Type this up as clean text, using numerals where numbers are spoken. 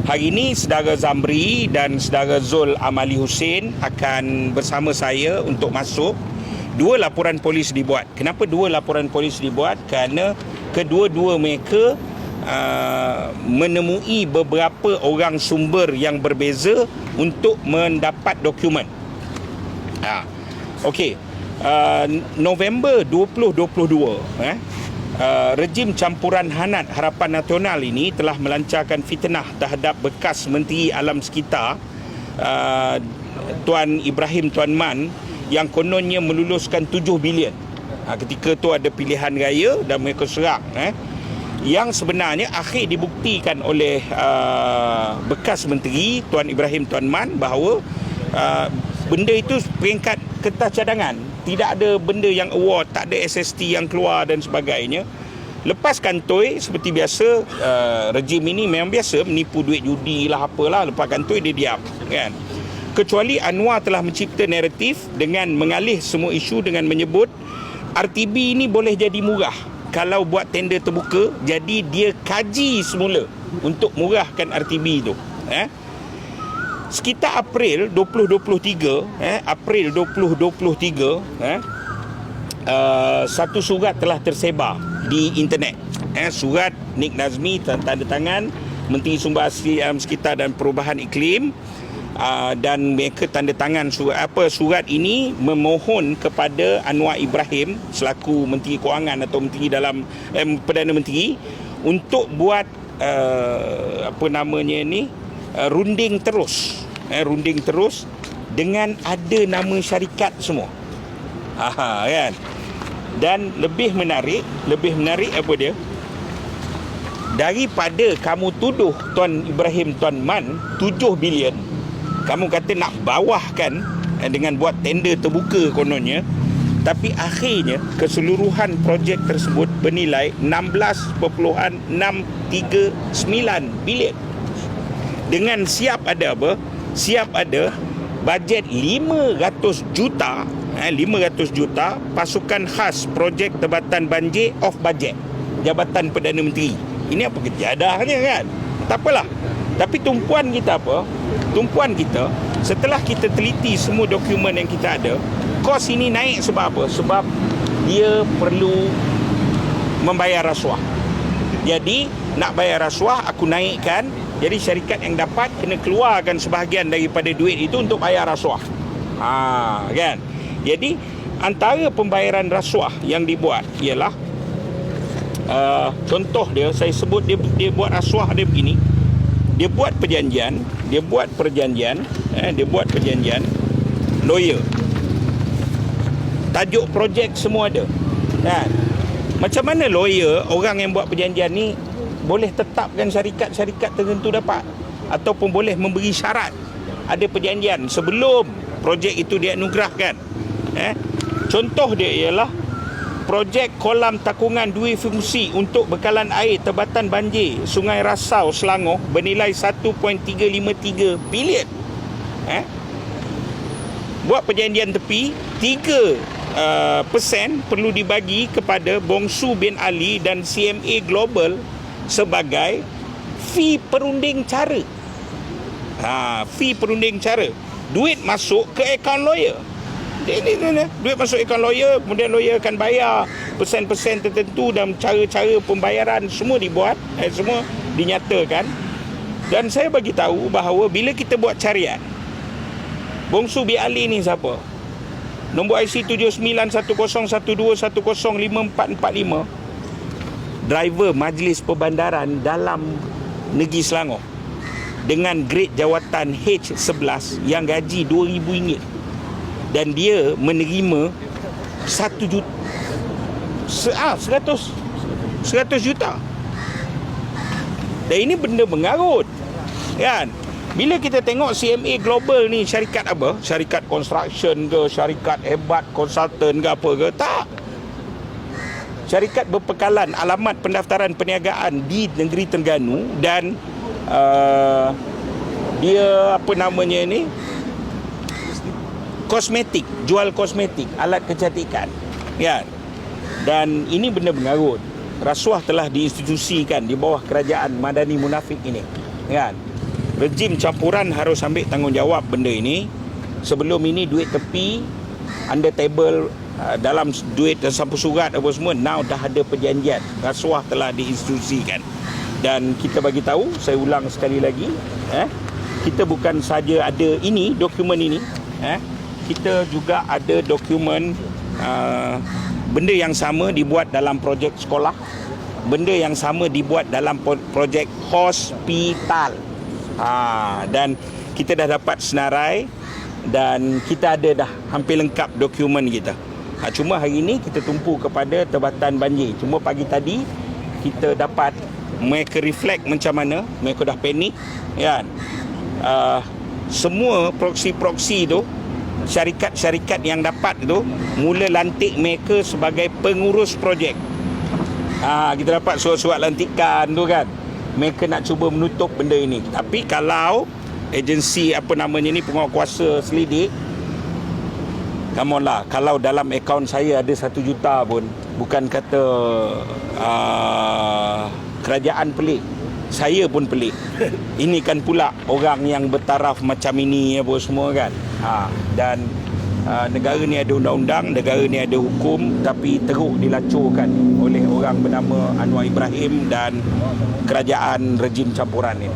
Hari ini saudara Zamri dan saudara Zul Amali Hussein akan bersama saya untuk masuk. Dua laporan polis dibuat. Kenapa dua laporan polis dibuat? Kerana kedua-dua mereka menemui beberapa orang sumber yang berbeza untuk mendapat dokumen. Okey. November 2022, rejim campuran hanat Harapan Nasional ini telah melancarkan fitnah terhadap bekas Menteri Alam Sekitar Tuan Ibrahim Tuan Man yang kononnya meluluskan 7 bilion. Ketika tu ada pilihan raya dan mereka serang. Yang sebenarnya akhir dibuktikan oleh bekas Menteri Tuan Ibrahim Tuan Man bahawa benda itu peringkat kertas cadangan. Tidak ada benda yang award, tak ada SST yang keluar dan sebagainya. Lepas kantoi, seperti biasa, rejim ini memang biasa menipu duit judi lah apalah. Lepas kantoi dia diam, kan? Kecuali Anwar telah mencipta naratif dengan mengalih semua isu dengan menyebut RTB ini boleh jadi murah kalau buat tender terbuka. Jadi dia kaji semula untuk murahkan RTB itu. Sekitar April 2023, satu surat telah tersebar di internet. Surat Nik Nazmi tanda tangan Menteri Sumber Asli Alam Sekitar dan Perubahan Iklim, dan mereka tanda tangan surat ini memohon kepada Anwar Ibrahim selaku Menteri Kewangan atau Menteri dalam Perdana Menteri untuk buat runding terus dengan ada nama syarikat semua. Kan? Dan lebih menarik apa dia? Daripada kamu tuduh Tuan Ibrahim Tuan Man 7 bilion, kamu kata nak bawahkan dengan buat tender terbuka kononnya, tapi akhirnya keseluruhan projek tersebut bernilai 16.639 bilion. Dengan siap ada apa? Siap ada bajet 500 juta, 500 juta pasukan khas projek Tebatan Banjir off budget Jabatan Perdana Menteri. Ini apa kejadahnya, kan? Tak apalah. Tapi tumpuan kita apa? Tumpuan kita, setelah kita teliti semua dokumen yang kita ada, kos ini naik sebab apa? Sebab dia perlu membayar rasuah. Jadi nak bayar rasuah, aku naikkan. Jadi syarikat yang dapat kena keluarkan sebahagian daripada duit itu untuk bayar rasuah. Kan? Jadi antara pembayaran rasuah yang dibuat ialah contoh dia, saya sebut dia buat rasuah dia begini. Dia buat perjanjian lawyer. Tajuk projek semua ada. Kan? Macam mana lawyer, orang yang buat perjanjian ni boleh tetapkan syarikat tertentu dapat, ataupun boleh memberi syarat ada perjanjian sebelum projek itu dianugerahkan. Contoh dia ialah projek kolam takungan dua fungsi untuk bekalan air Tebatan Banjir Sungai Rasau Selangor bernilai 1.353 bilion. Buat perjanjian tepi, 3% perlu dibagi kepada Bongsu bin Ali dan CMA Global sebagai fee perunding cara. Fee perunding cara. Duit masuk ke akaun lawyer. Duit masuk akaun lawyer, kemudian lawyer akan bayar persen-persen tertentu dan cara-cara pembayaran semua dibuat, semua dinyatakan. Dan saya bagi tahu bahawa bila kita buat carian, Bongsu bin Ali ni siapa? Nombor IC 791012105445, driver Majlis Perbandaran dalam negeri Selangor dengan grade jawatan H11 yang gaji RM2,000, dan dia menerima 100 juta. Dan ini benda mengarut, kan? Bila kita tengok CMA Global ni syarikat apa? Syarikat construction ke, syarikat hebat konsultan ke apa ke? Tak. Syarikat berpekalan alamat pendaftaran perniagaan di negeri Terengganu, dan dia kosmetik, jual kosmetik, alat kecantikan, ya. Dan ini benda mengarut. Rasuah telah diinstitusikan di bawah kerajaan Madani Munafik ini, kan? rejim campuran harus ambil tanggungjawab benda ini. Sebelum ini duit tepi, under table, dalam duit dan sampul surat apa semua, now dah ada perjanjian, rasuah telah diinstitusikan. Dan kita bagi tahu, saya ulang sekali lagi, kita bukan saja ada ini, dokumen ini, kita juga ada dokumen benda yang sama dibuat dalam projek sekolah, benda yang sama dibuat dalam projek hospital. Dan kita dah dapat senarai dan kita ada dah hampir lengkap dokumen kita. Cuma hari ini kita tumpu kepada Tempatan Banjir. Cuma pagi tadi kita dapat mereka reflect macam mana, mereka dah panik kan. Semua proksi-proksi tu, syarikat-syarikat yang dapat tu mula lantik mereka sebagai pengurus projek. Kita dapat surat-surat lantikan tu kan. Mereka nak cuba menutup benda ini. Tapi kalau agensi apa namanya ni, penguatkuasa selidik, come on lah, kalau dalam akaun saya ada 1 juta pun, bukan kata kerajaan pelik, saya pun pelik. Ini kan pula orang yang bertaraf macam ini apa semua kan. Dan negara ni ada undang-undang, negara ni ada hukum, tapi teruk dilacurkan oleh orang bernama Anwar Ibrahim dan kerajaan rejim campuran ini.